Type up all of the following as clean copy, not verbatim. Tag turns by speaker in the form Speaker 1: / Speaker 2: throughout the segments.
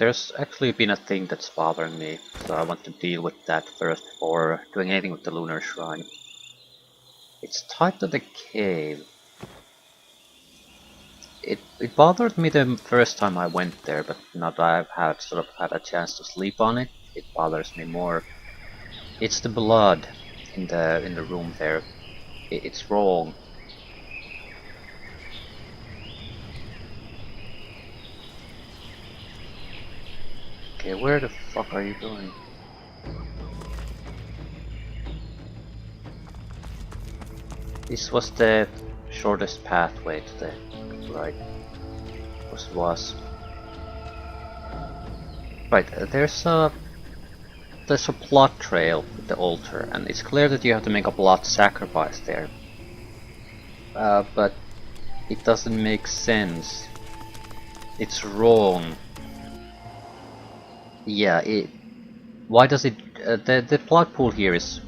Speaker 1: there's actually been a thing that's bothering me, so I want to deal with that first before doing anything with the Lunar Shrine. It's tied to the cave. It bothered me the first time I went there, but now that I've had a chance to sleep on it, it bothers me more. It's the blood in the room there. It's wrong. Okay, where the fuck are you going? This was the shortest pathway to the right. Was. Right, there's a blood trail with the altar, and it's clear that you have to make a blood sacrifice there. But it doesn't make sense. It's wrong. Yeah, why does it... the blood pool here is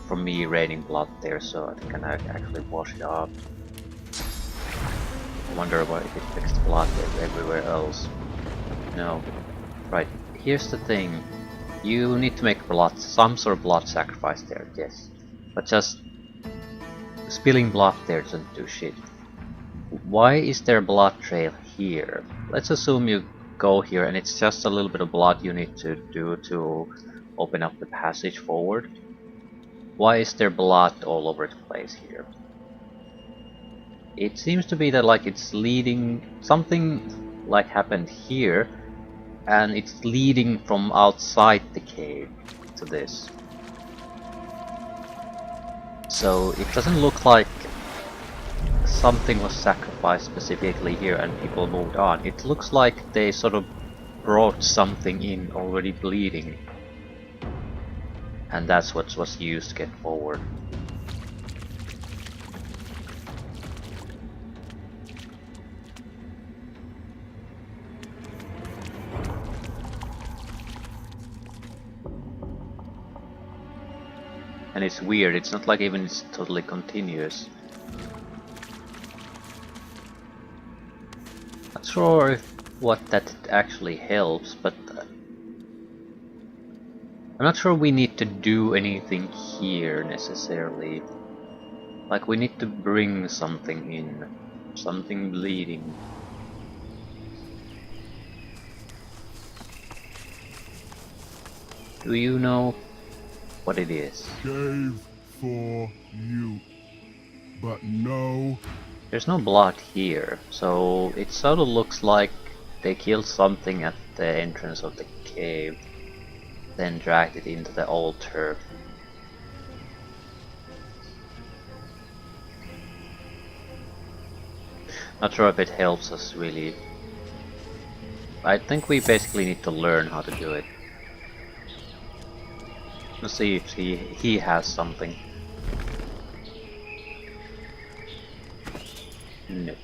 Speaker 1: from me raining blood there, so I think I can actually wash it off. I wonder why it fixed blood everywhere else. No. Right, here's the thing. You need to make some sort of blood sacrifice there, yes. But just spilling blood there doesn't do shit. Why is there a blood trail here? Let's assume you go here and it's just a little bit of blood you need to do to open up the passage forward. Why is there blood all over the place here? It seems to be that like it's leading... something like happened here, and it's leading from outside the cave to this. So it doesn't look like something was sacrificed specifically here and people moved on. It looks like they sort of brought something in already bleeding, and that's what was used to get forward. And it's weird, it's not like even it's totally continuous. Not sure what that actually helps, but I'm not sure we need to do anything here necessarily. Like we need to bring something in, something bleeding. Do you know what it is?
Speaker 2: Gave for you, but no.
Speaker 1: There's no blood here, so it sort of looks like they killed something at the entrance of the cave, then dragged it into the altar. Not sure if it helps us really. I think we basically need to learn how to do it. Let's see if he has something. No.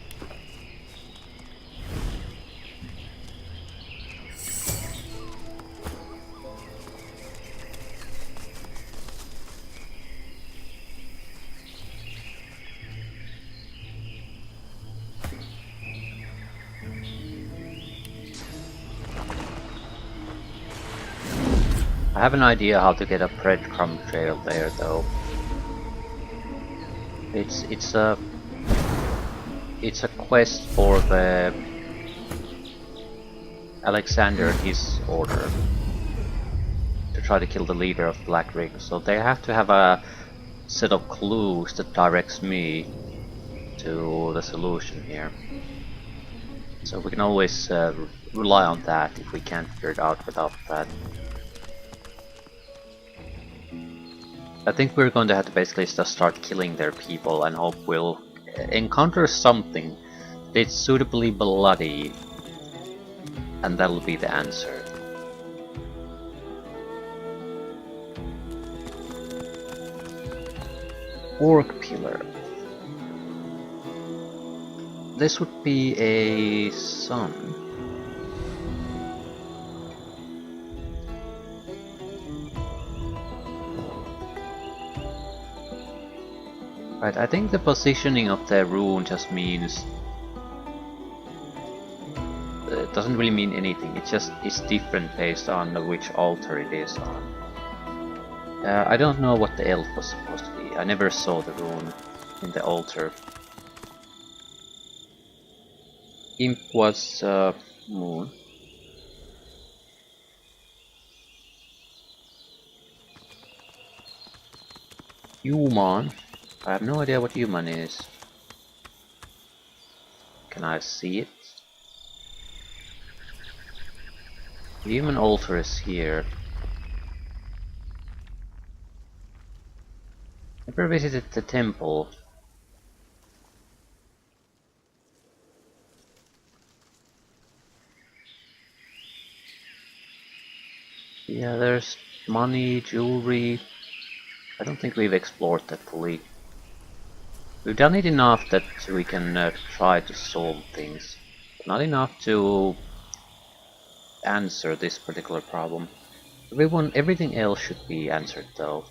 Speaker 1: I have an idea how to get a breadcrumb trail there, though. It's a quest for the Alexander and his order to try to kill the leader of Black Ring. So they have to have a set of clues that directs me to the solution here. So we can always rely on that if we can't figure it out without that. I think we're going to have to basically just start killing their people and hope we'll encounter something that's suitably bloody, and that'll be the answer. Orc Pillar. This would be a sun. Right, I think the positioning of the rune just means doesn't really mean anything. It just is different based on which altar it is on. I don't know what the elf was supposed to be. I never saw the rune in the altar. Imp was moon. Human. I have no idea what human is. Can I see it? The human altar is here. Never visited the temple. Yeah, there's money, jewelry. I don't think we've explored that fully. We've done it enough that we can try to solve things. Not enough to answer this particular problem. Everything else should be answered though.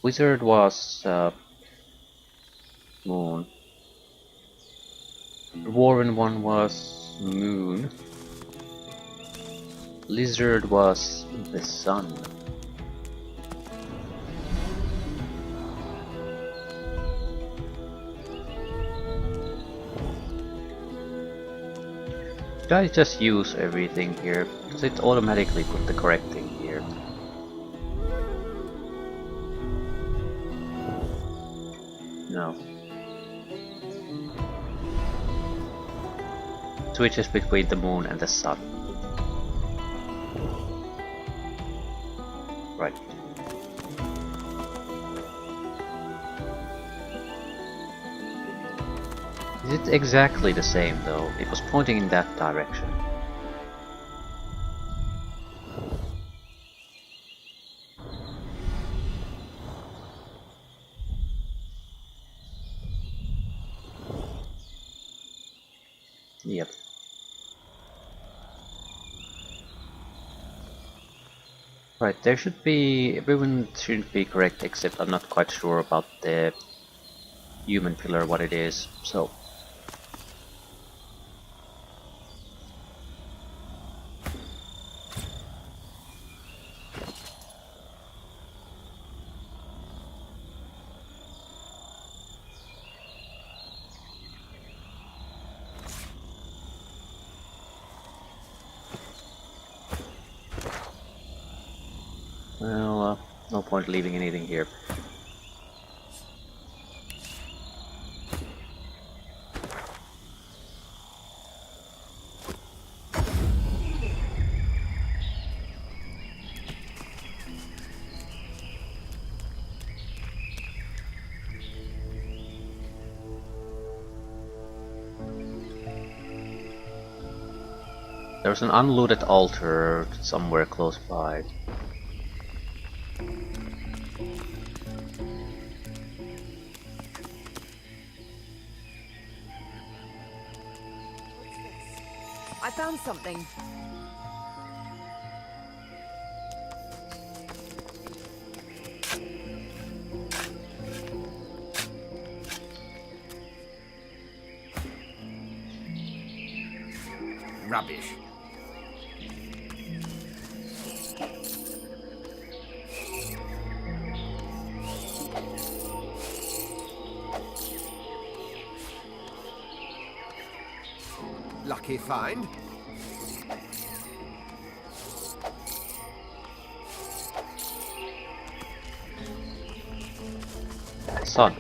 Speaker 1: Wizard was moon. Dwarven one was moon. Lizard was the sun. Should I just use everything here? Does it automatically put the correct thing here? No. Switches between the moon and the sun. Right. Is it exactly the same though? It was pointing in that direction. Yep. Right, there should be... everyone should be correct except I'm not quite sure about the human pillar, what it is, so... Well, no point leaving anything here. There's an unlooted altar somewhere close by.
Speaker 3: I found something.
Speaker 4: Rubbish. Lucky find.
Speaker 1: Sun.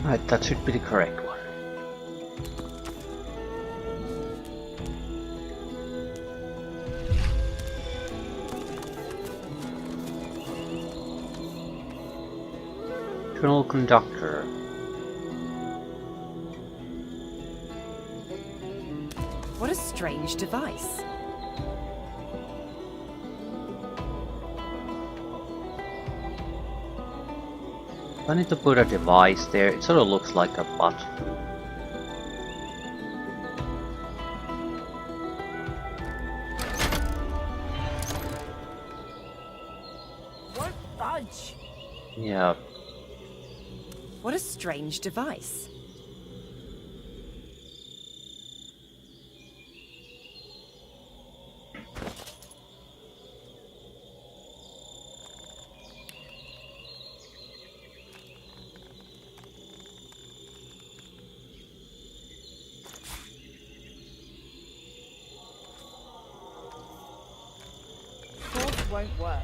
Speaker 1: Right, that should be the correct one. Internal conductor.
Speaker 3: strange device.
Speaker 1: I need to put a device there. It sort of looks like a butt.
Speaker 3: What fudge?
Speaker 1: Yeah.
Speaker 3: What a strange device. Force won't work.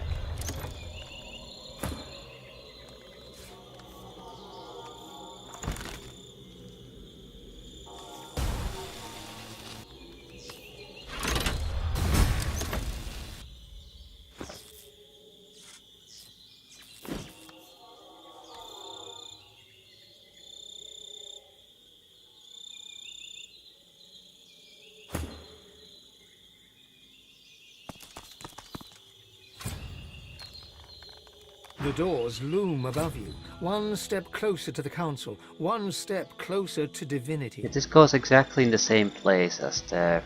Speaker 5: The doors loom above you, one step closer to the council, one step closer to divinity.
Speaker 1: This goes exactly in the same place as the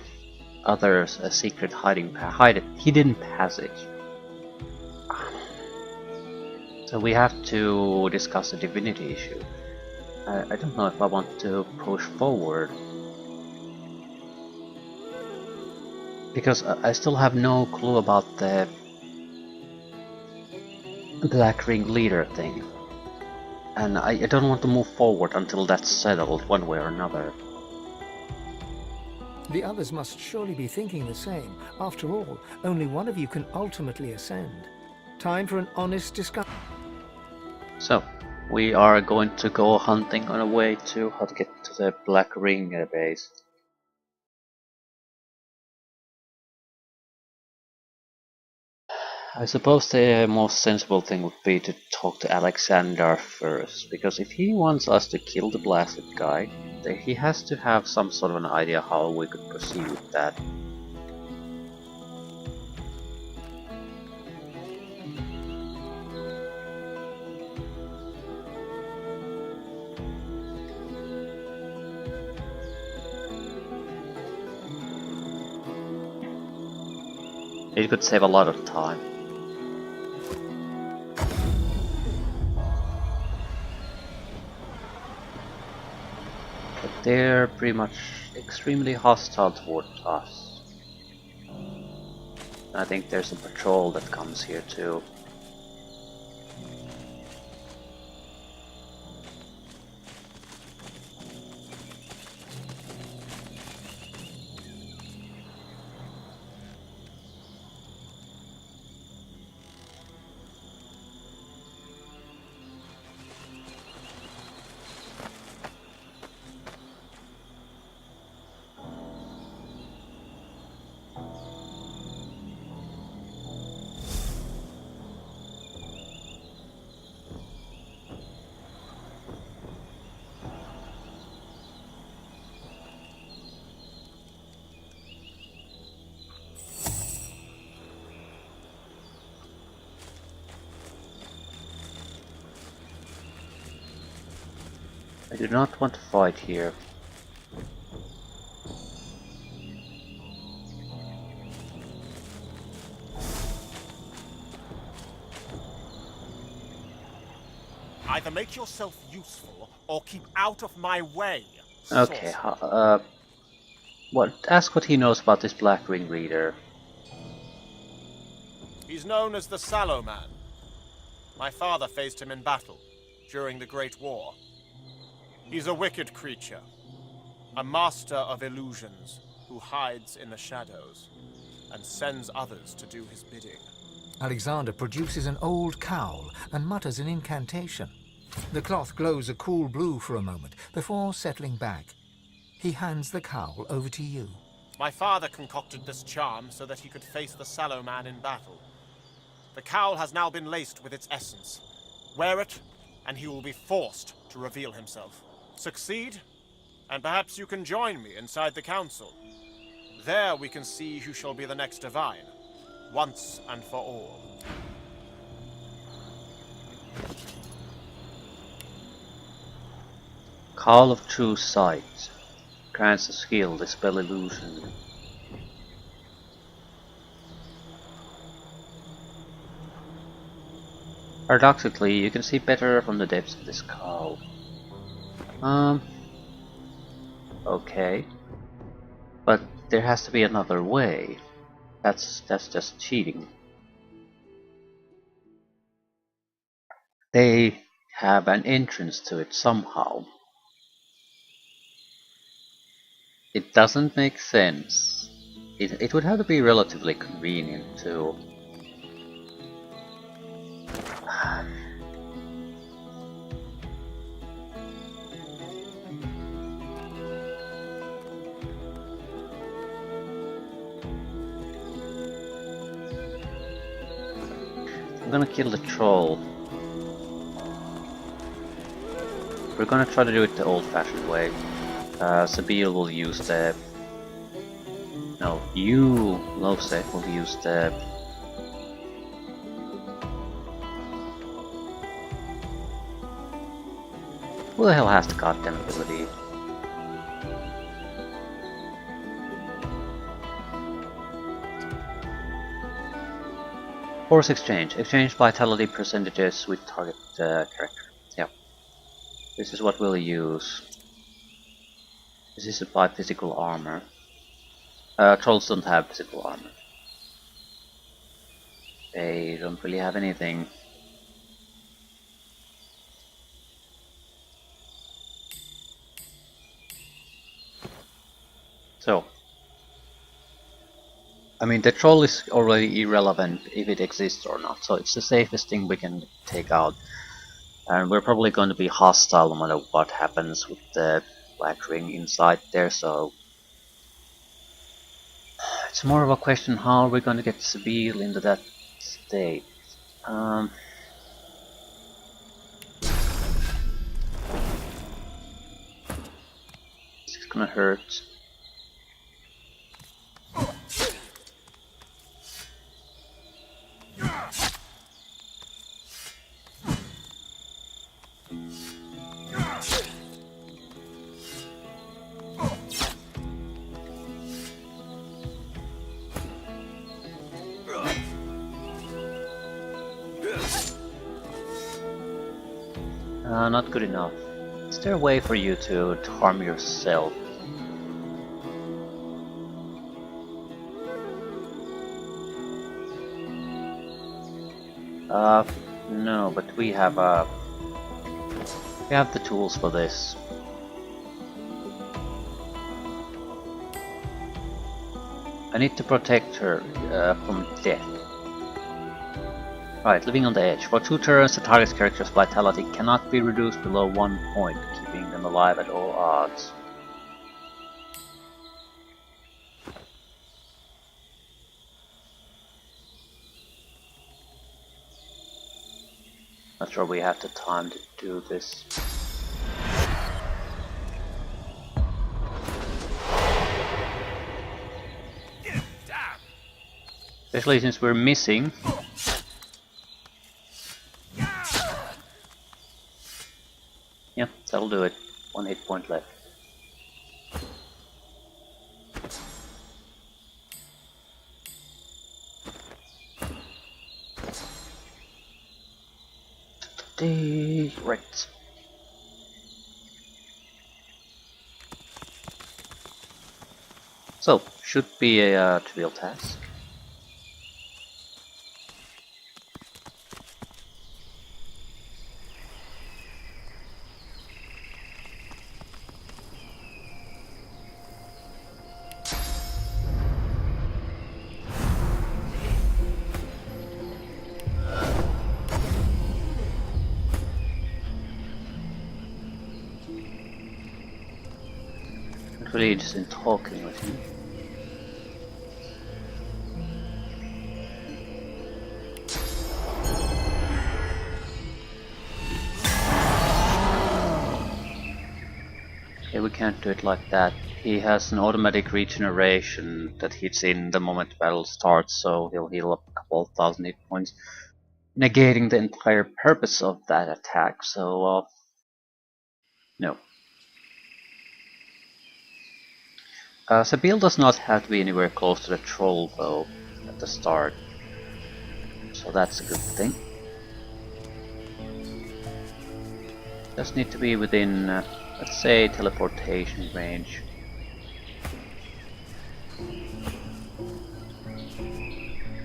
Speaker 1: other secret hidden passage. So we have to discuss the divinity issue. I don't know if I want to push forward. Because I still have no clue about the Black Ring leader thing. And I don't want to move forward until that's settled one way or another.
Speaker 5: The others must surely be thinking the same. After all, only one of you can ultimately ascend. Time for an honest discussion.
Speaker 1: So, we are going to go hunting on a way to how to get to the Black Ring base. I suppose the most sensible thing would be to talk to Alexander first, because if he wants us to kill the blasted guy, then he has to have some sort of an idea how we could proceed with that. It could save a lot of time. But they're pretty much extremely hostile towards us. I think there's a patrol that comes here too. I do not want to fight here.
Speaker 6: Either make yourself useful or keep out of my way.
Speaker 1: Okay,
Speaker 6: sorcerer.
Speaker 1: ask what he knows about this Black Ring leader.
Speaker 6: He's known as the Sallow Man. My father faced him in battle during the Great War. He's a wicked creature, a master of illusions who hides in the shadows and sends others to do his bidding.
Speaker 5: Alexander produces an old cowl and mutters an incantation. The cloth glows a cool blue for a moment before settling back. He hands the cowl over to you.
Speaker 6: My father concocted this charm so that he could face the Sallow Man in battle. The cowl has now been laced with its essence. Wear it, and he will be forced to reveal himself. Succeed, and perhaps you can join me inside the council. There we can see who shall be the next divine, once and for all.
Speaker 1: Call of True Sight. Grants a skill, Dispel Illusion. Paradoxically, you can see better from the depths of this cowl. Okay. But there has to be another way. That's just cheating. They have an entrance to it somehow. It doesn't make sense. It would have to be relatively convenient too. I'm gonna kill the troll. We're gonna try to do it the old-fashioned way. Sabine will use the... No, you, Lovesec, will use the... Who the hell has the goddamn ability? Force exchange. Exchange vitality percentages with target character. Yeah. This is what we'll use. This is by physical armor. Trolls don't have physical armor. They don't really have anything. So, I mean, the troll is already irrelevant if it exists or not, so it's the safest thing we can take out. And we're probably going to be hostile no matter what happens with the black ring inside there, so... It's more of a question how we're going to get Sabine into that state. It's gonna hurt. Not good enough. Is there a way for you to harm yourself? No, but we have the tools for this. I need to protect her from death. Right, living on the edge. For 2 turns, the target's character's vitality cannot be reduced below 1 point, keeping them alive at all odds. Not sure we have the time to do this. Especially since we're missing. Yeah, that'll do it. 1 hit point left. Right. So, should be a trivial task. Really just in talking with him. Okay, we can't do it like that. He has an automatic regeneration that hits in the moment the battle starts, so he'll heal up a couple of thousand hit points, negating the entire purpose of that attack, so no. Sabine does not have to be anywhere close to the troll though at the start, so that's a good thing. Just need to be within, let's say, teleportation range.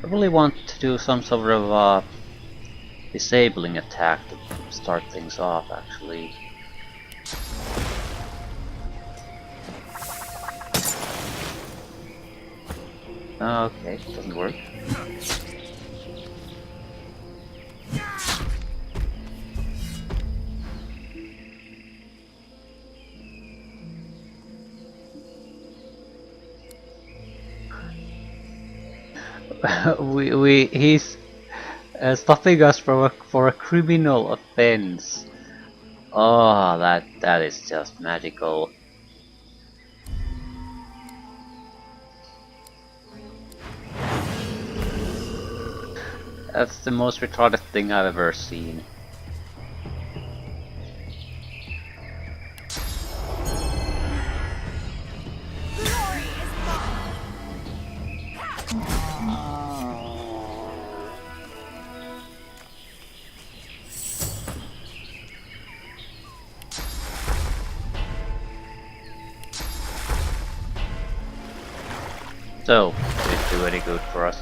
Speaker 1: I really want to do some sort of disabling attack to start things off, actually. Okay, it doesn't work. He's stopping us from for a criminal offense. Oh, that is just magical. That's the most retarded thing I've ever seen. So, did it do any good for us?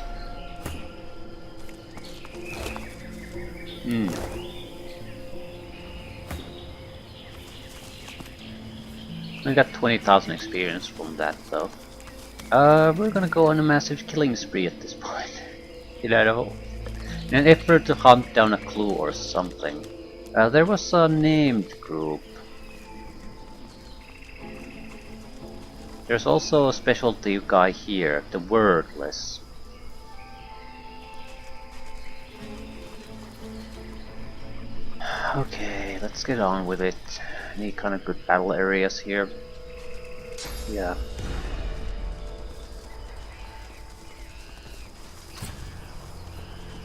Speaker 1: We got 20,000 experience from that though. We're gonna go on a massive killing spree at this point. In an effort to hunt down a clue or something. There was a named group. There's also a specialty guy here, the Wordless. Okay, let's get on with it. Any kind of good battle areas here? Yeah.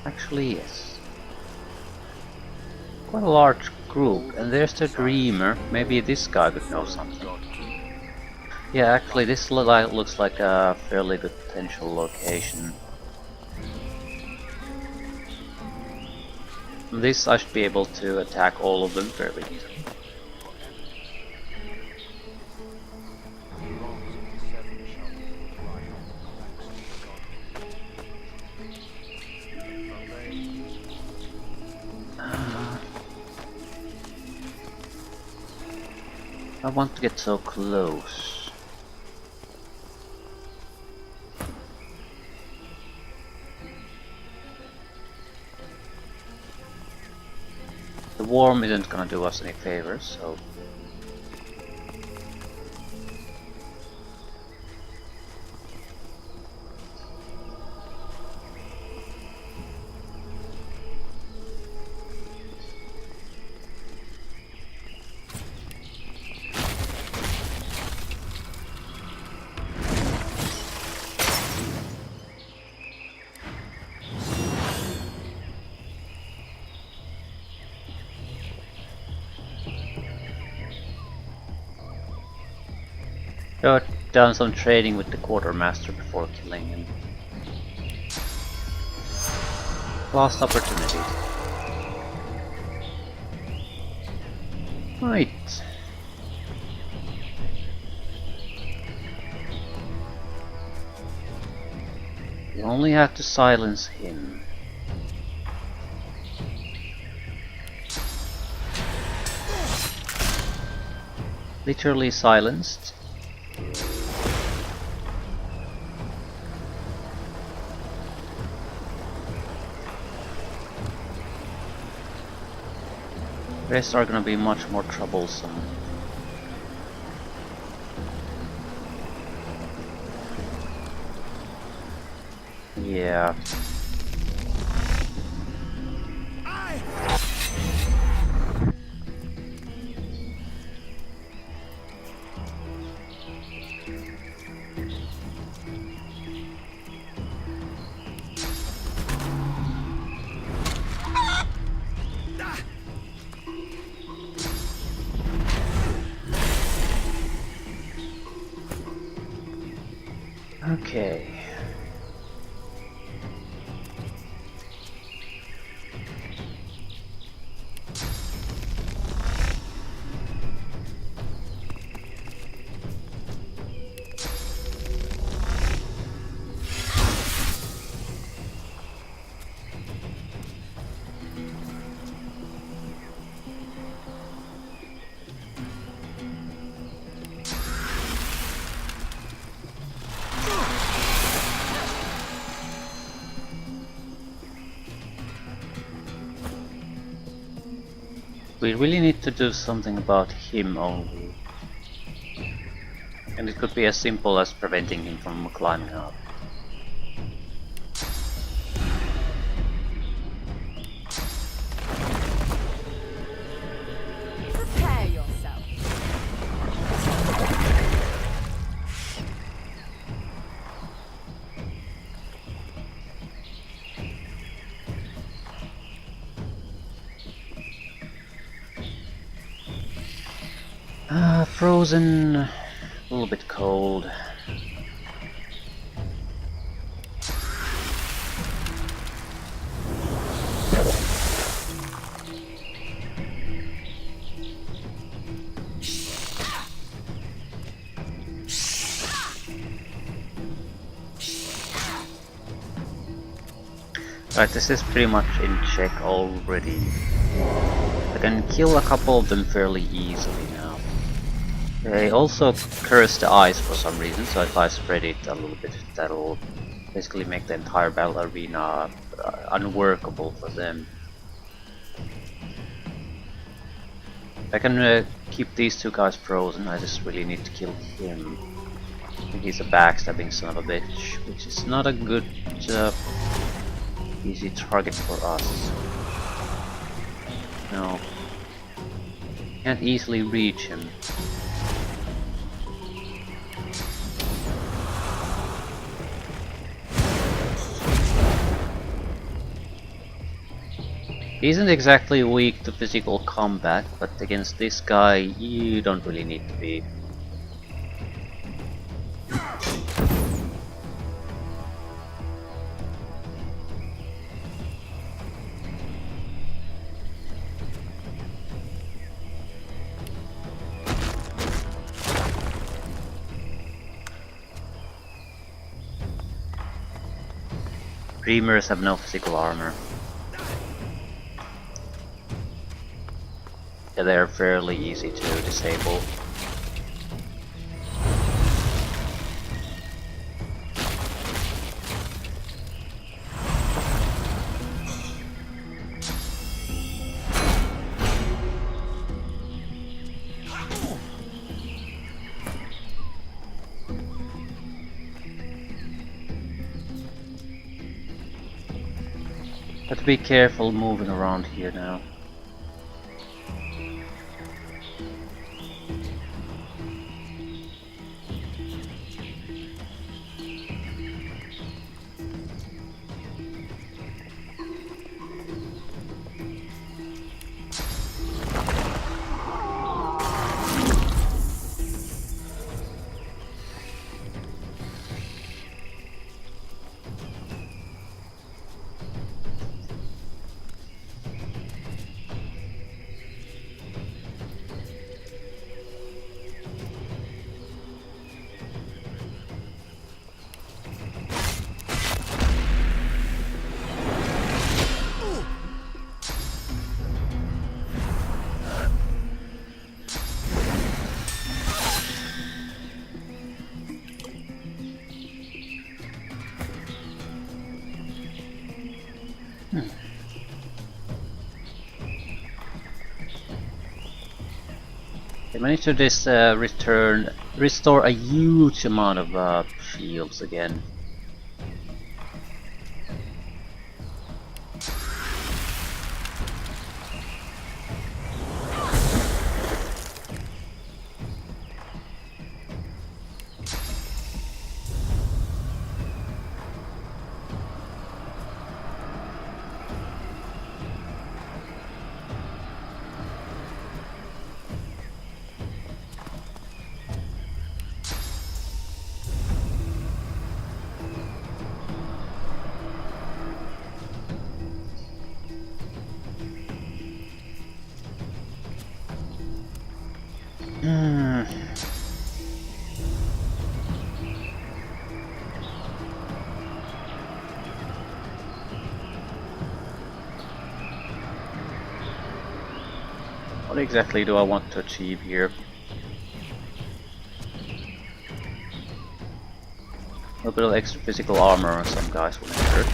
Speaker 1: Actually, yes. Quite a large group, and there's the Dreamer. Maybe this guy could know something. Yeah, actually, this looks like a fairly good potential location. This I should be able to attack all of them fairly easily. I want to get so close. The worm isn't gonna do us any favors, so... I've done some trading with the quartermaster before killing him. Lost opportunity. Right. You only have to silence him. Literally silenced. The rest are gonna be much more troublesome. Yeah. Okay. We really need to do something about him only. And it could be as simple as preventing him from climbing up.
Speaker 3: Prepare yourself.
Speaker 1: Frozen, a little bit cold. Right, this is pretty much in check already. I can kill a couple of them fairly easily now. They also curse the ice for some reason, so if I spread it a little bit, that'll basically make the entire battle arena unworkable for them. I can keep these two guys frozen, I just really need to kill him. I think he's a backstabbing son of a bitch, which is not a good easy target for us. No. Can't easily reach him. He isn't exactly weak to physical combat, but against this guy you don't really need to be. Dreamers have no physical armor. Yeah, they're fairly easy to disable. Have to be careful moving around here now. They managed to restore a huge amount of shields again. Hmm. What exactly do I want to achieve here? A little bit of extra physical armor on some guys wouldn't hurt.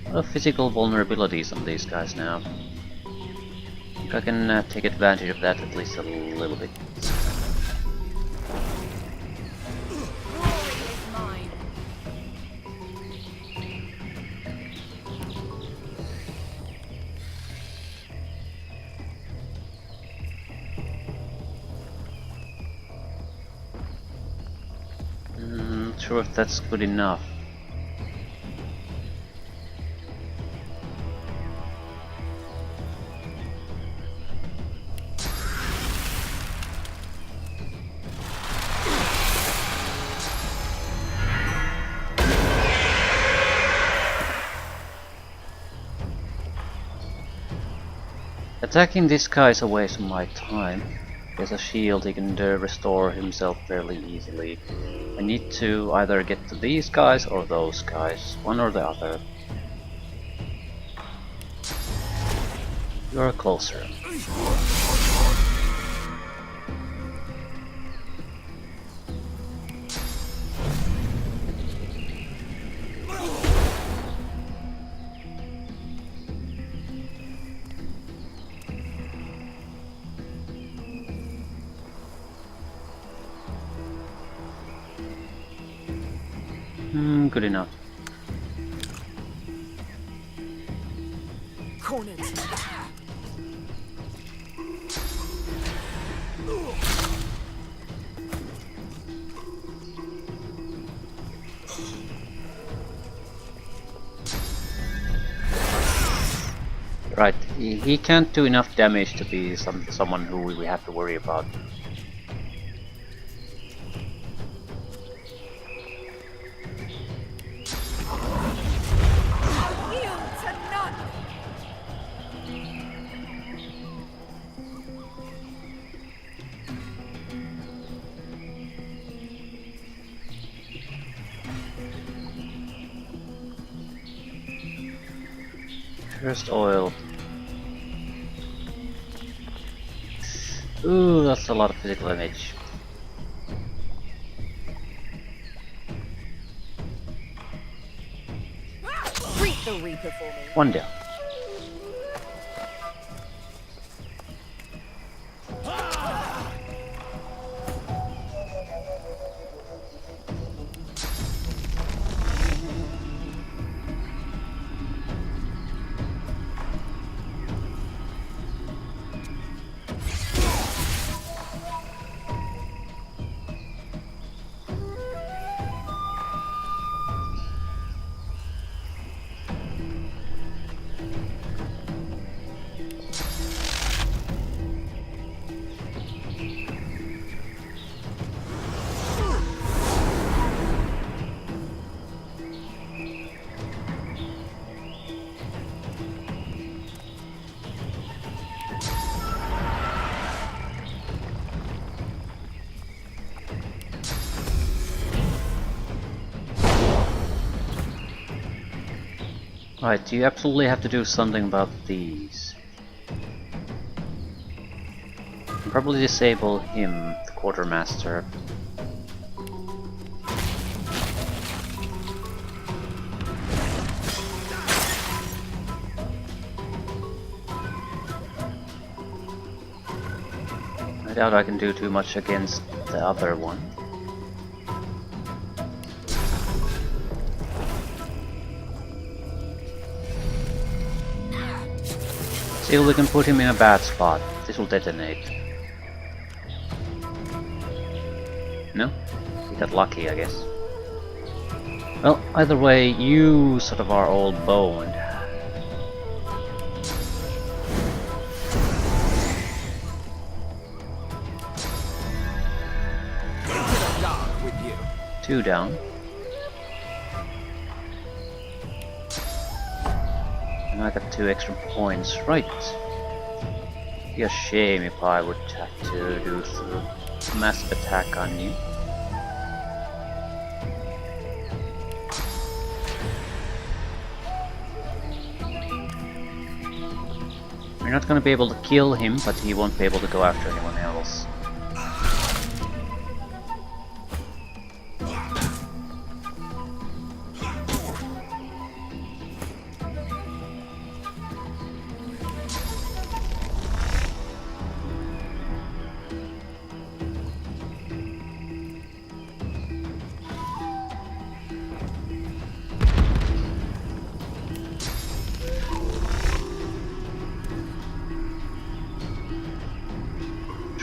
Speaker 1: A lot of physical vulnerabilities on these guys now. I think I can take advantage of that at least a little bit.
Speaker 3: Glory is mine.
Speaker 1: Not sure if that's good enough. Attacking this guy is a waste of my time. He has a shield, he can restore himself fairly easily. I need to either get to these guys or those guys, one or the other. You're closer. Good enough.
Speaker 3: Cornered.
Speaker 1: Right, he can't do enough damage to be someone who we have to worry about.
Speaker 3: Yield to none.
Speaker 1: First oil. Ooh, that's a lot of physical damage.
Speaker 3: Greet the Reaper for me.
Speaker 1: One down. Right, you absolutely have to do something about these. Probably disable him, the quartermaster. I doubt I can do too much against the other one. Still, we can put him in a bad spot. This will detonate. No? He got lucky, I guess. Well, either way, you sort of are all boned.
Speaker 4: Dark with you.
Speaker 1: 2 down. And I got 2 extra points. Right. Be a shame if I would have to do a massive attack on you. We're not gonna be able to kill him, but he won't be able to go after anyone else.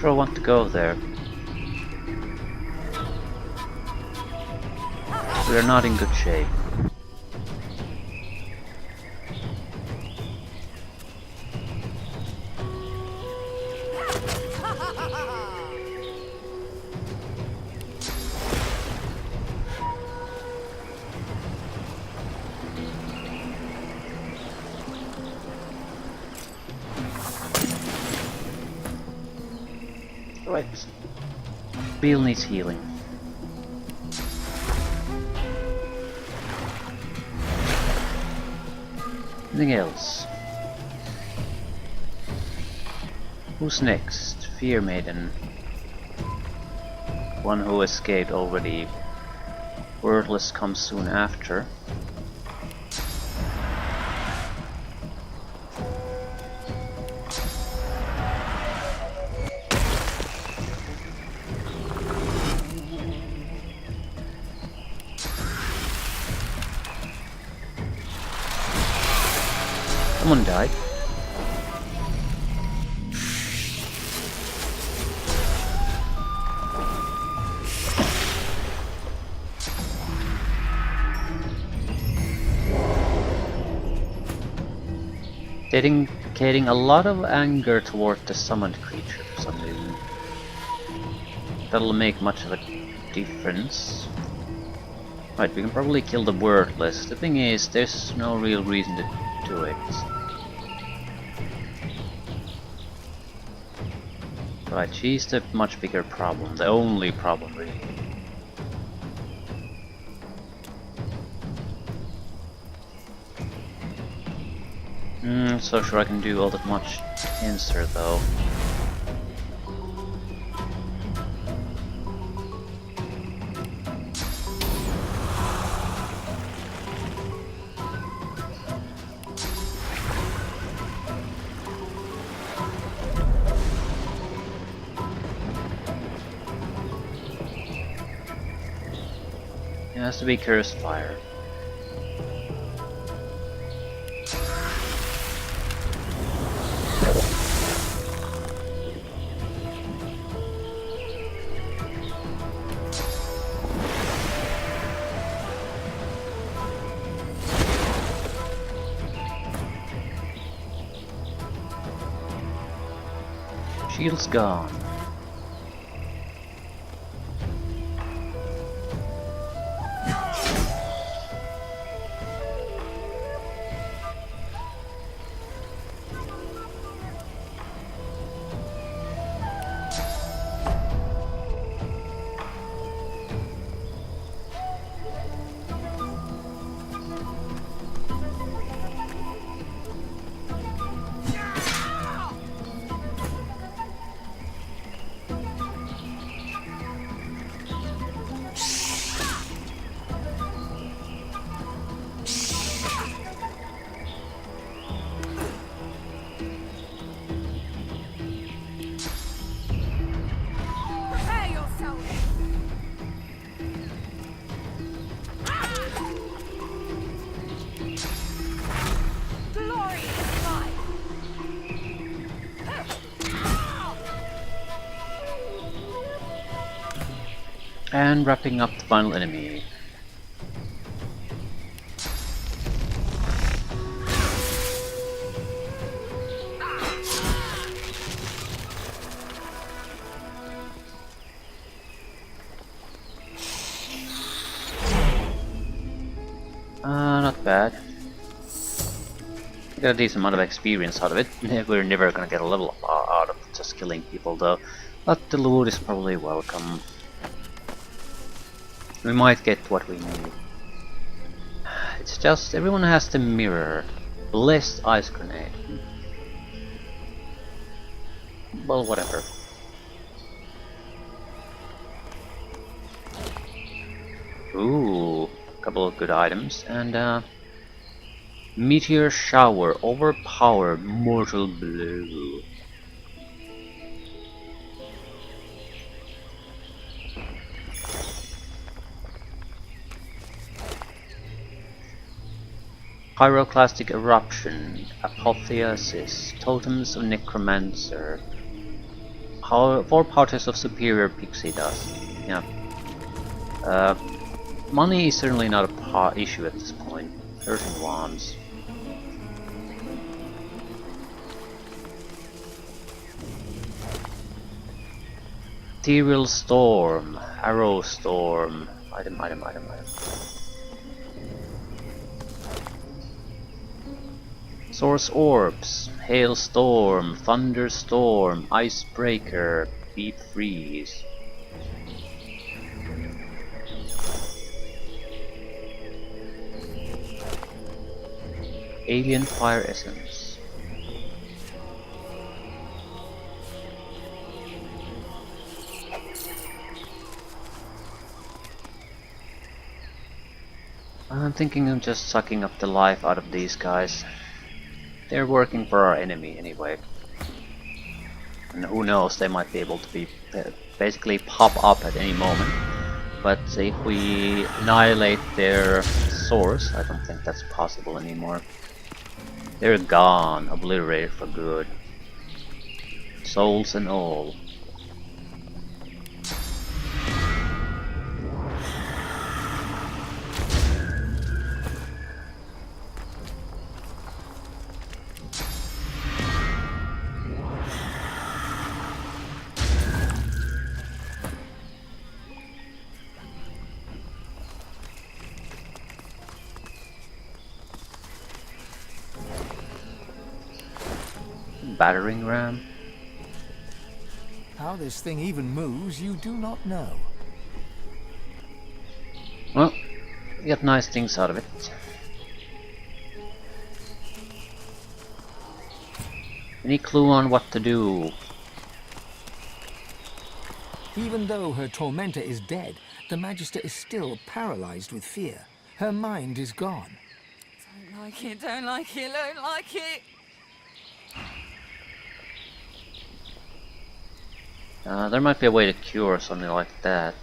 Speaker 1: I want to go there. We are not in good shape. Right. Bill needs healing. Anything else? Who's next? Fear Maiden. One who escaped already. Wordless comes soon after. Someone died. Dedicating a lot of anger toward the summoned creature for some reason. That'll make much of a difference. Right, we can probably kill the wordless. The thing is, there's no real reason to do it. Right, she's the much bigger problem, the only problem really. Not so sure I can do all that much against her though. It has to be cursed fire. Shield's gone.
Speaker 3: Prepare yourself. Glory is mine.
Speaker 1: And wrapping up the final enemy. Not bad. Get a decent amount of experience out of it. We're never gonna get a level up out of just killing people though. But the loot is probably welcome. We might get what we need. It's just everyone has the mirror. Blessed ice grenade. Well, whatever. Ooh, a couple of good items. And meteor shower, overpower, mortal blow. Pyroclastic eruption, apotheosis, totems of necromancer, 4 pouches of superior pixie dust. Yeah. Money is certainly not a issue at this point. 13 wands. Ethereal storm, arrow storm, item. Source orbs, hailstorm, thunderstorm, icebreaker, deep freeze. Alien fire essence. I'm thinking of just sucking up the life out of these guys. They're working for our enemy anyway. And who knows, they might be able to be basically pop up at any moment. But if we annihilate their source, I don't think that's possible anymore. They're gone, obliterated for good. Souls and all. Battering ram.
Speaker 5: How this thing even moves, you do not know.
Speaker 1: Well, we got nice things out of it. Any clue on what to do?
Speaker 5: Even though her tormentor is dead, the Magister is still paralyzed with fear. Her mind is gone.
Speaker 3: Don't like it, don't like it, don't like it.
Speaker 1: There might be a way to cure something like that.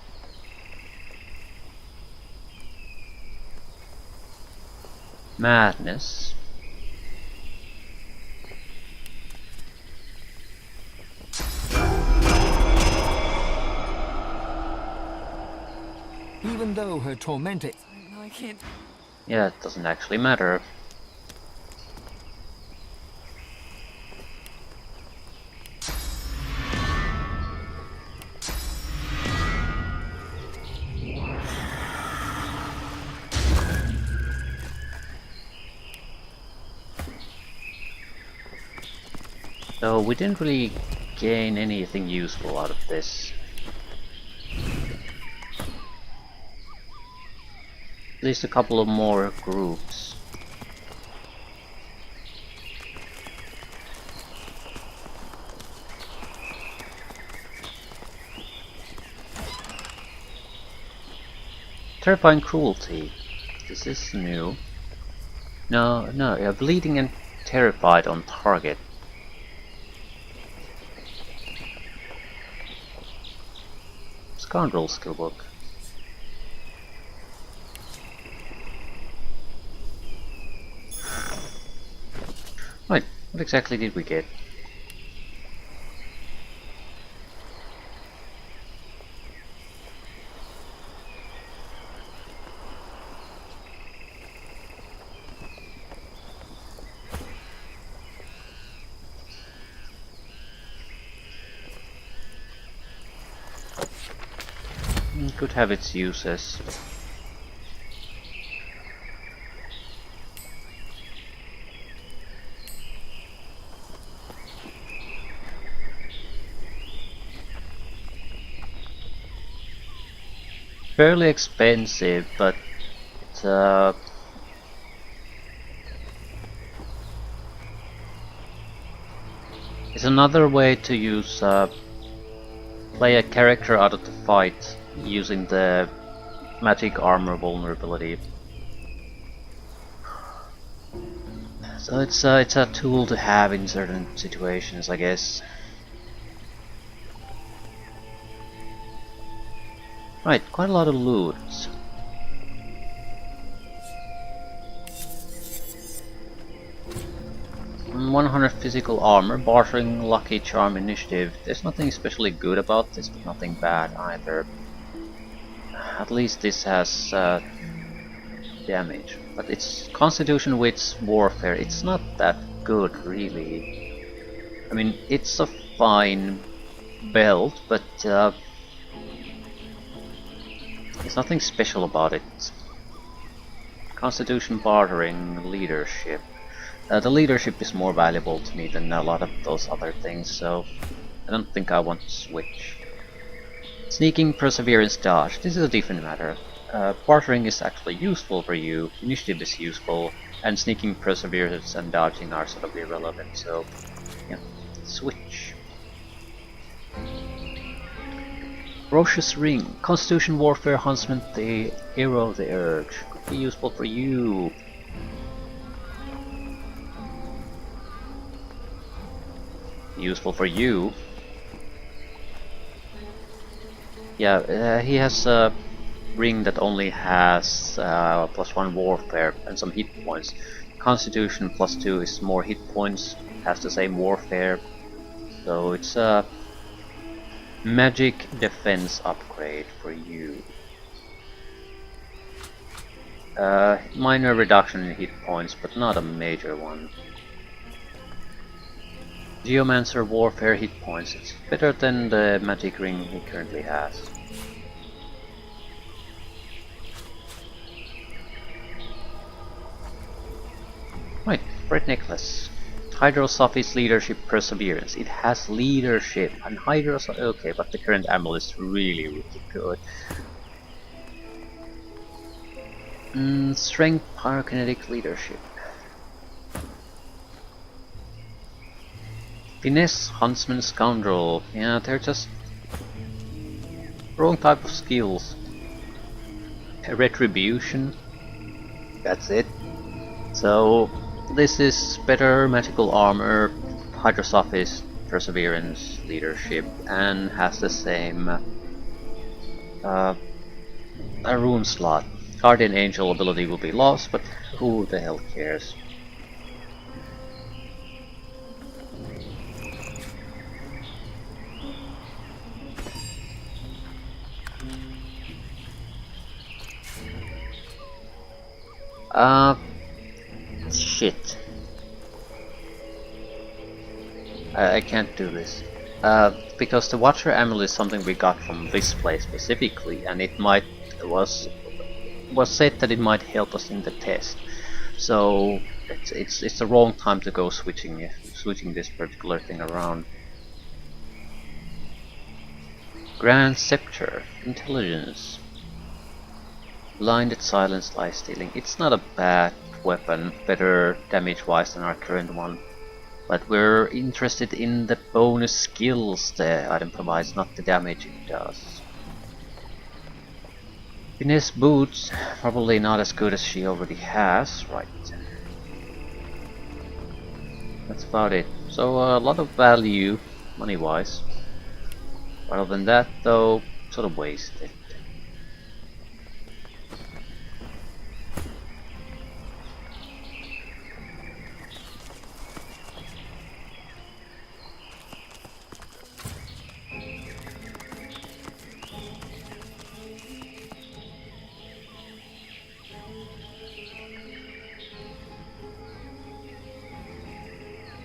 Speaker 1: Madness.
Speaker 5: Even though her tormentor...
Speaker 3: Don't like it.
Speaker 1: Yeah, it doesn't actually matter. So we didn't really gain anything useful out of this. At least a couple of more groups. Terrifying cruelty. This is new. No, yeah, bleeding and terrified on target. Scoundrel skill book. Right, what exactly did we get? Could have its uses. fairly expensive, but it's another way to use play a character out of the fight using the magic armor vulnerability. So it's a tool to have in certain situations, I guess. Right, quite a lot of loot. 100 physical armor, bartering, lucky, charm, initiative. There's nothing especially good about this, but nothing bad either. At least this has damage. But it's Constitution, Wits, Warfare. It's not that good, really. I mean, it's a fine belt, but there's nothing special about it. Constitution, bartering, leadership. The leadership is more valuable to me than a lot of those other things, so I don't think I want to switch. Sneaking, perseverance, dodge. This is a different matter. Bartering is actually useful for you, initiative is useful, and sneaking, perseverance, and dodging are sort of irrelevant, so yeah, switch. Ferocious Ring, Constitution, Warfare, Huntsman, the Hero of the Urge. Could be useful for you. Useful for you. Yeah, he has a ring that only has +1 warfare and some hit points. Constitution +2 is more hit points, has the same warfare, so it's a magic defense upgrade for you. Minor reduction in hit points, but not a major one. Geomancer Warfare hit points. It's better than the magic ring he currently has. Right, Red Necklace. Hydrosophy's Leadership Perseverance. It has leadership and Hydrosophy. Okay, but the current amulet is really good. Strength, Pyrokinetic Leadership. Finesse, Huntsman, Scoundrel. Yeah, they're just wrong type of skills. Retribution. That's it. So this is better magical armor, Hydrosophists, Perseverance, Leadership, and has the same a rune slot. Guardian Angel ability will be lost, but who the hell cares? Shit. I can't do this. Because the Watcher Amulet is something we got from this place specifically, and it was said that it might help us in the test. So it's the wrong time to go switching this particular thing around. Grand Scepter, Intelligence. Blinded, Silence, Lie Stealing. It's not a bad weapon, better damage wise than our current one. But we're interested in the bonus skills the item provides, not the damage it does. Finesse Boots, probably not as good as she already has, right. That's about it. So a lot of value, money wise. Other than that though, sort of wasted.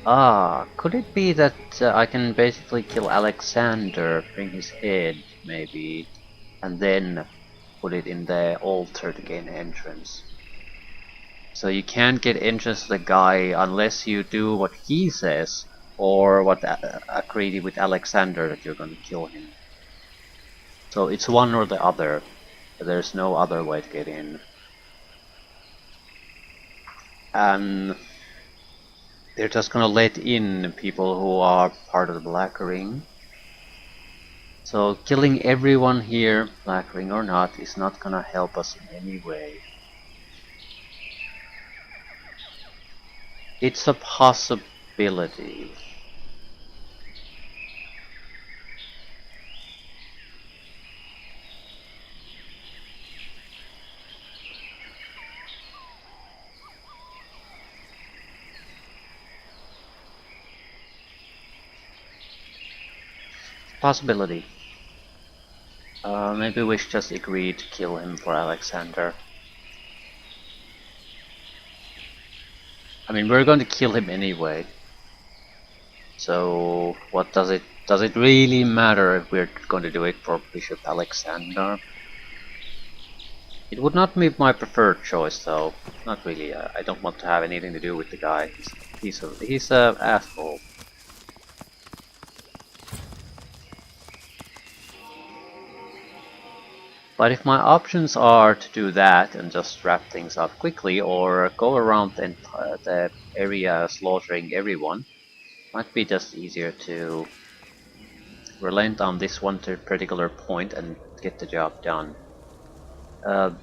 Speaker 1: Ah, could it be that I can basically kill Alexander, bring his head, maybe, and then put it in the altar to gain entrance? So you can't get entrance to the guy unless you do what he says, or what agreed with Alexander that you're going to kill him. So it's one or the other. There's no other way to get in. And they're just gonna let in people who are part of the Black Ring. So killing everyone here, Black Ring or not, is not gonna help us in any way. It's a possibility. Possibility. Maybe we should just agree to kill him for Alexander. I mean, we're going to kill him anyway. So, what does it really matter if we're going to do it for Bishop Alexander? It would not be my preferred choice, though. Not really. I don't want to have anything to do with the guy. He's a asshole. But if my options are to do that and just wrap things up quickly, or go around the area slaughtering everyone, might be just easier to relent on this one particular point and get the job done.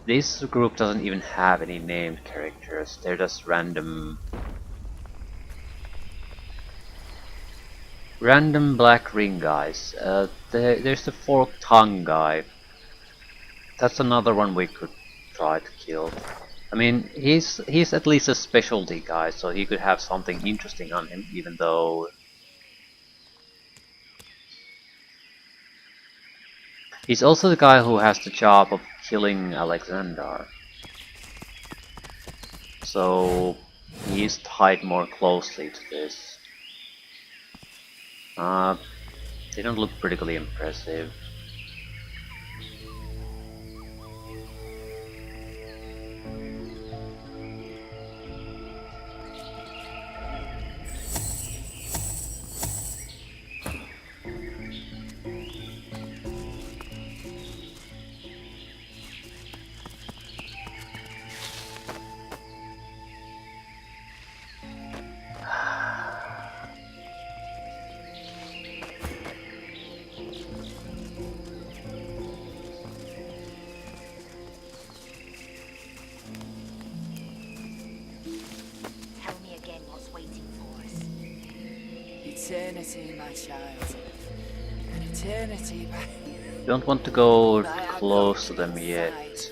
Speaker 1: This group doesn't even have any named characters, they're just random Black Ring guys. There's the Forked Tongue guy. That's another one we could try to kill. I mean, he's at least a specialty guy, so he could have something interesting on him, even though he's also the guy who has the job of killing Alexander. So he's tied more closely to this. They don't look particularly impressive.
Speaker 7: Tell me again what's waiting for us.
Speaker 3: Eternity, my child. An eternity by
Speaker 1: Don't want to go close to them yet.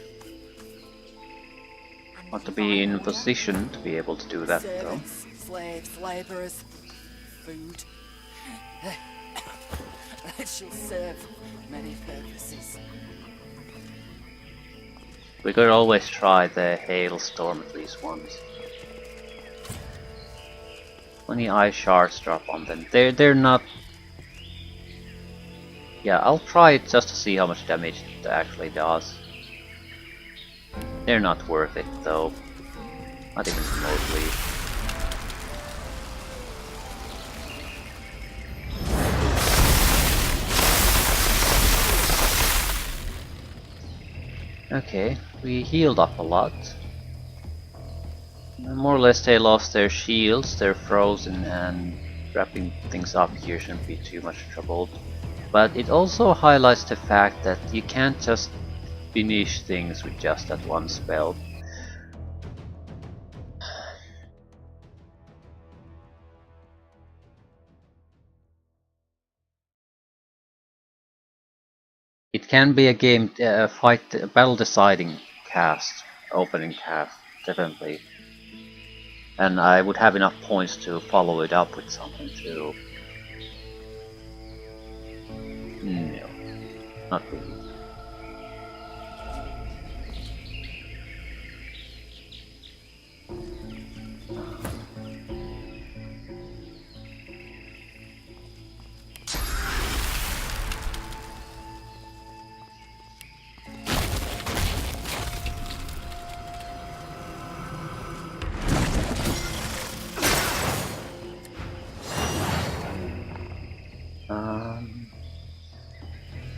Speaker 1: Want to be in position to be able to do that though.
Speaker 3: servants, slaves, laborers, food. It shall serve many purposes.
Speaker 1: We could always try the hailstorm at least once. 20 ice shards drop on them. They're not. Yeah, I'll try it just to see how much damage it actually does. They're not worth it though. Not even remotely. Okay, we healed up a lot. More or less they lost their shields, they're frozen, and wrapping things up here shouldn't be too much trouble. But it also highlights the fact that you can't just finish things with just that one spell. It can be a game, battle deciding cast, opening cast, definitely. And I would have enough points to follow it up with something too. No, not really.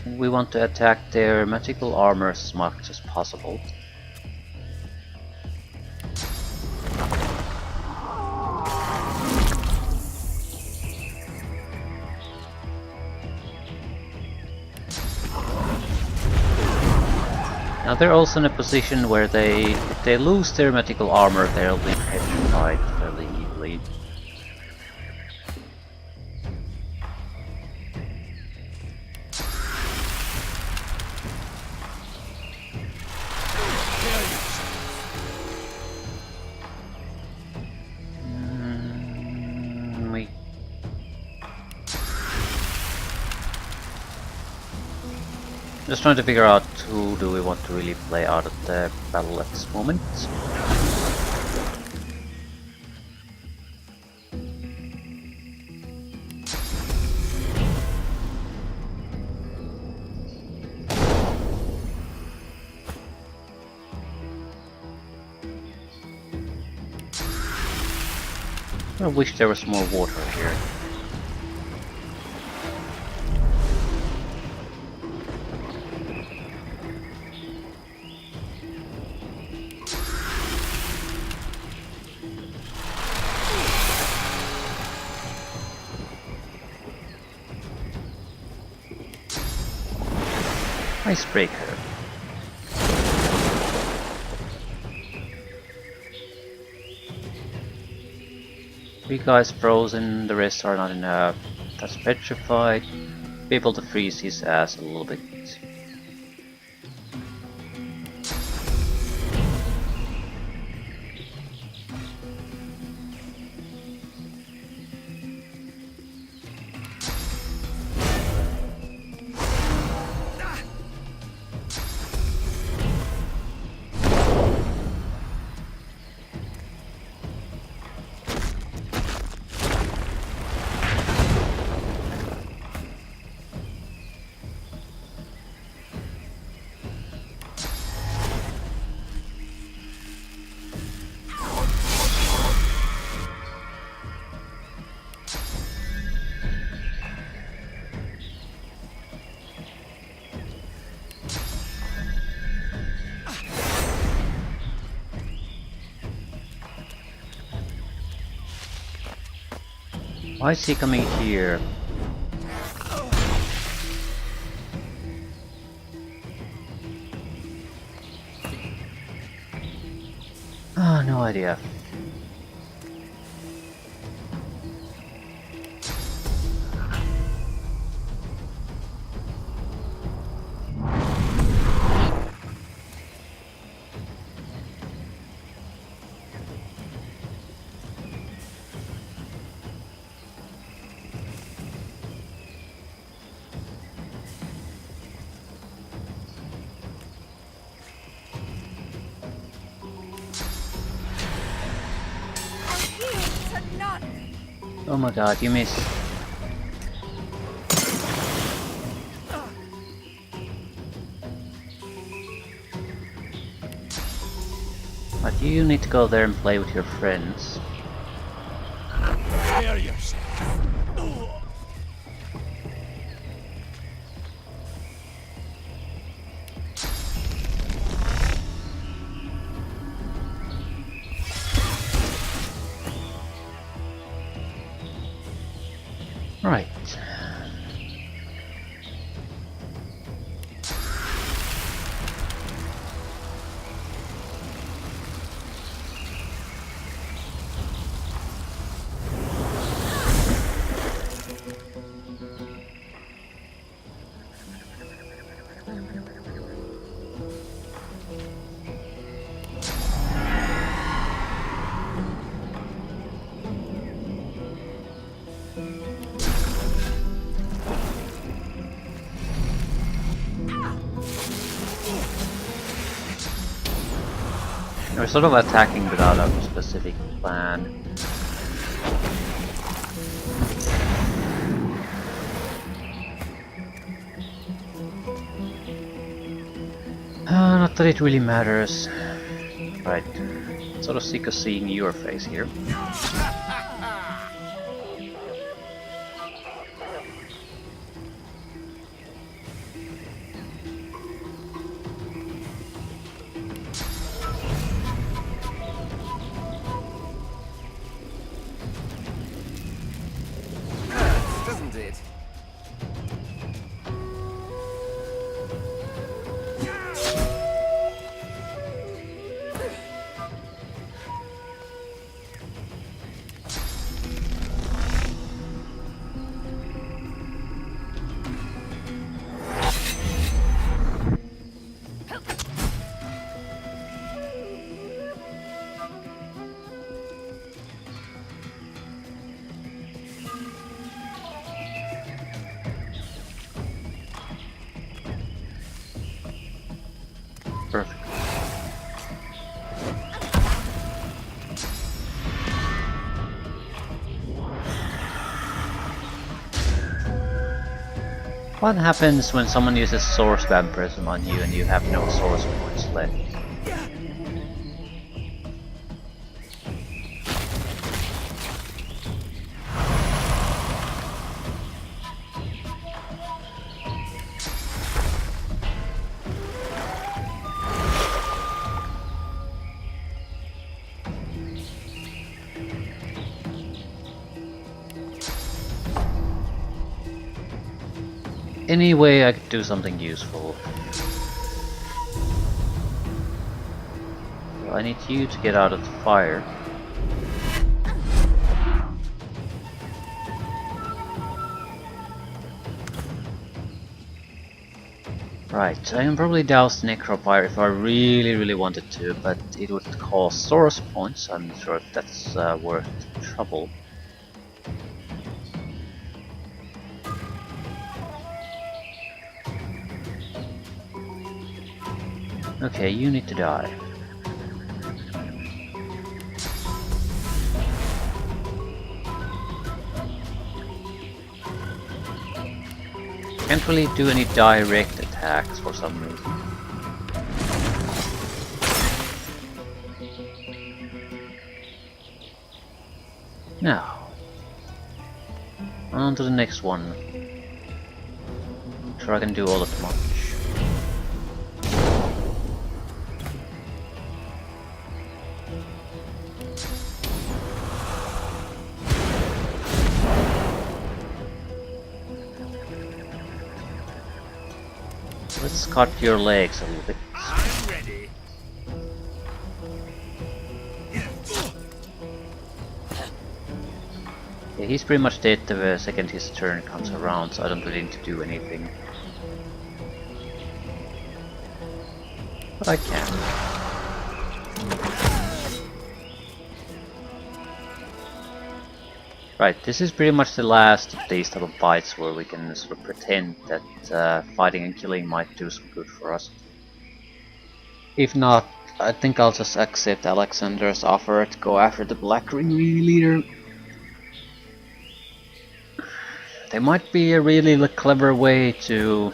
Speaker 1: We want to attack their magical armor as much as possible. Now they're also in a position where if they lose their magical armor, they'll be petrified fairly easily. Wait. Just trying to figure out who do we want to really play out of the battle at this moment. I wish there was more water here. Icebreaker. Three guys frozen, the rest are not enough. That's petrified. Be able to freeze his ass a little bit. Why is he coming here? Ah, no idea. Oh my god, you missed. But you need to go there and play with your friends.
Speaker 4: Prepare yourself.
Speaker 1: Right. We're sort of attacking without a specific plan. Not that it really matters. Right. Sort of sick of seeing your face here. Perfect. What happens when someone uses source vampirism on you and you have no source points left? Any way I could do something useful. Well, I need you to get out of the fire. Right, I can probably douse the Necropire if I really wanted to, but it would cost source points. I'm not sure if that's worth the trouble. Okay, you need to die. Can't really do any direct attacks for some reason. Now, on to the next one. Sure I can do all at once. Let's cut your legs a little bit.
Speaker 4: I'm ready.
Speaker 1: Yeah, he's pretty much dead the second his turn comes around, so I don't really need to do anything. But I can. Right, this is pretty much the last of these type of fights where we can sort of pretend that fighting and killing might do some good for us. If not, I think I'll just accept Alexander's offer to go after the Black Ring leader. There might be a really clever way to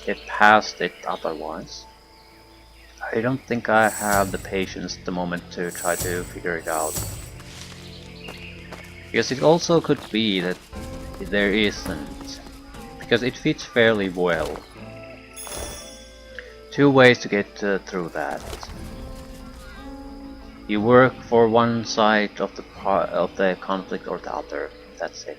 Speaker 1: get past it otherwise. I don't think I have the patience at the moment to try to figure it out. Because it also could be that there isn't, because it fits fairly well. Two ways to get through that. You work for one side of the conflict or the other. That's it.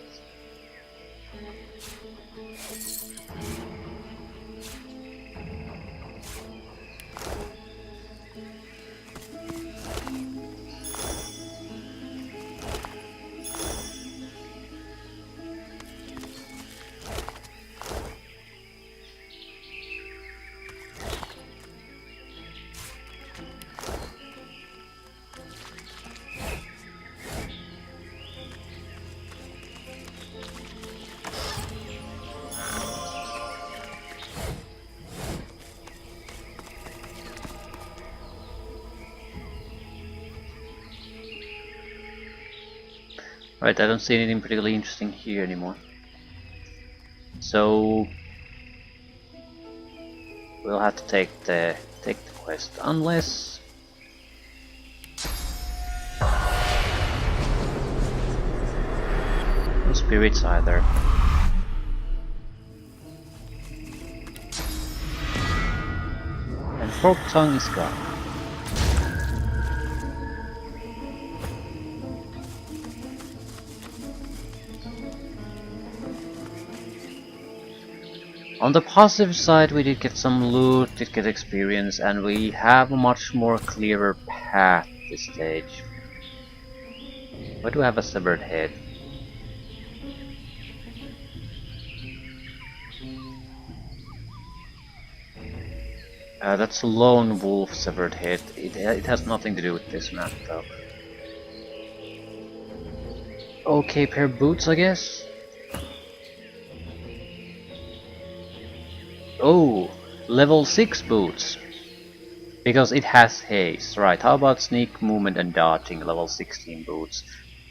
Speaker 1: Right, I don't see anything particularly interesting here anymore. So we'll have to take the quest, unless no spirits either. And Forked Tongue is gone. On the positive side, we did get some loot, did get experience, and we have a much more clearer path this stage. Why do I have a severed head? That's a lone wolf severed head. It has nothing to do with this map though. Okay, pair of boots, I guess? Oh, level 6 boots. Because it has haste, right? How about sneak, movement, and dodging? Level 16 boots,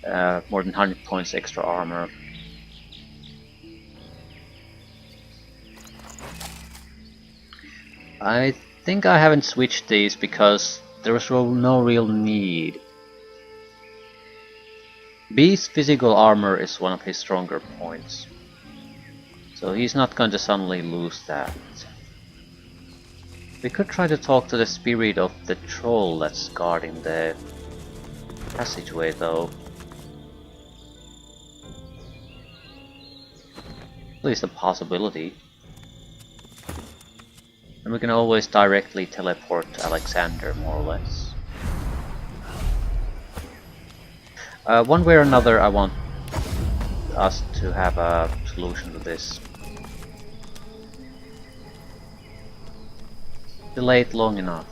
Speaker 1: more than 100 points extra armor. I think I haven't switched these because there was no real need. B's physical armor is one of his stronger points, so he's not going to suddenly lose that. We could try to talk to the spirit of the troll that's guarding the passageway though. At least a possibility. And we can always directly teleport to Alexander, more or less. One way or another, I want us to have a solution to this. Delayed long enough.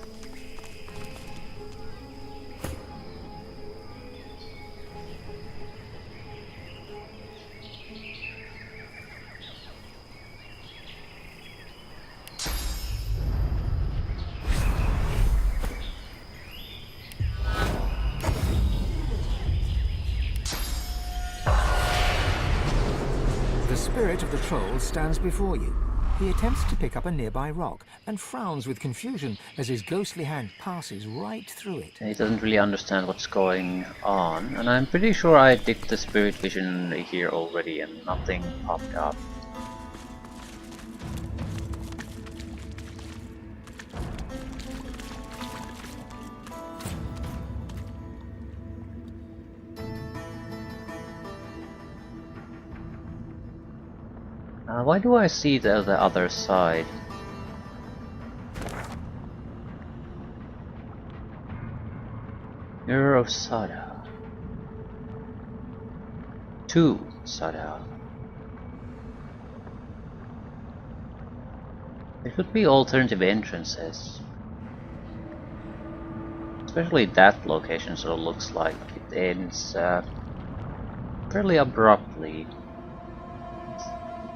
Speaker 5: The spirit of the troll stands before you. He attempts to pick up a nearby rock and frowns with confusion as his ghostly hand passes right through it.
Speaker 1: He doesn't really understand what's going on, and I'm pretty sure I did the spirit vision here already and nothing popped up. Why do I see the other side? Mirror of Sada. 2 Sada. There could be alternative entrances. Especially that location sort of looks like it ends fairly abruptly.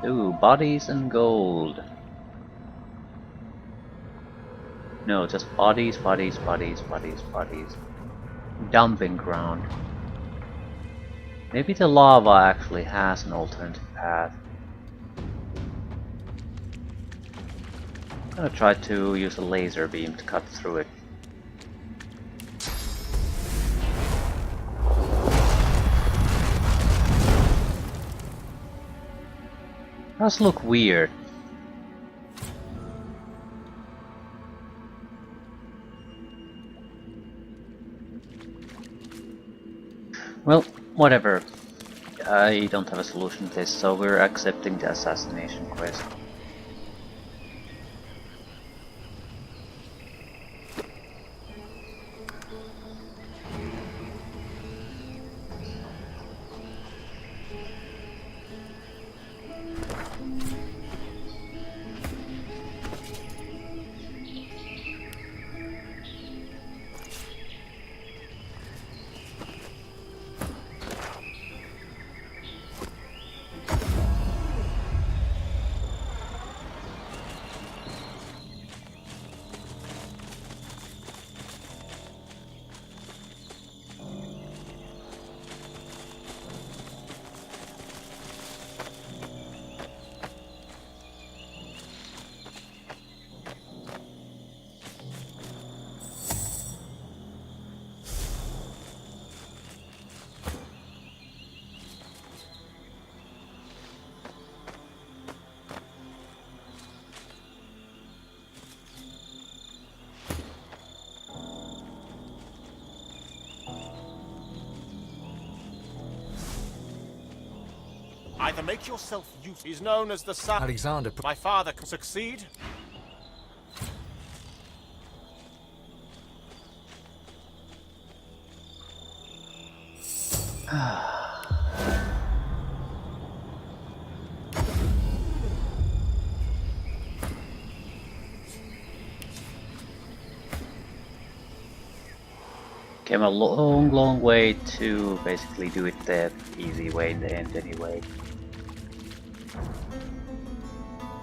Speaker 1: Ooh, bodies and gold. No, just bodies, bodies, bodies, bodies, bodies. Dumping ground. Maybe the lava actually has an alternative path. I'm gonna try to use a laser beam to cut through it. Does look weird. Well, whatever. I don't have a solution to this, so we're accepting the assassination quest.
Speaker 6: Either make yourself use. He's known as the son.
Speaker 5: Alexander.
Speaker 6: My father can succeed.
Speaker 1: Came a long way to basically do it the easy way in the end anyway.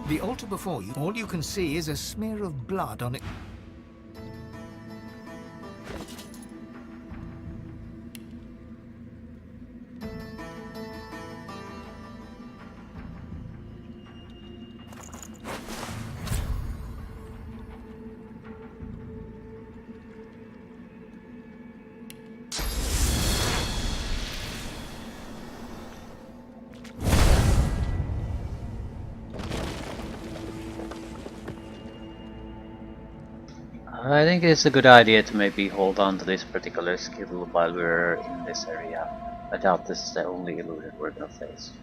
Speaker 5: The altar before you, all you can see is a smear of blood on it.
Speaker 1: I think it's a good idea to maybe hold on to this particular skill while we're in this area. I doubt this is the only illusion we're gonna face.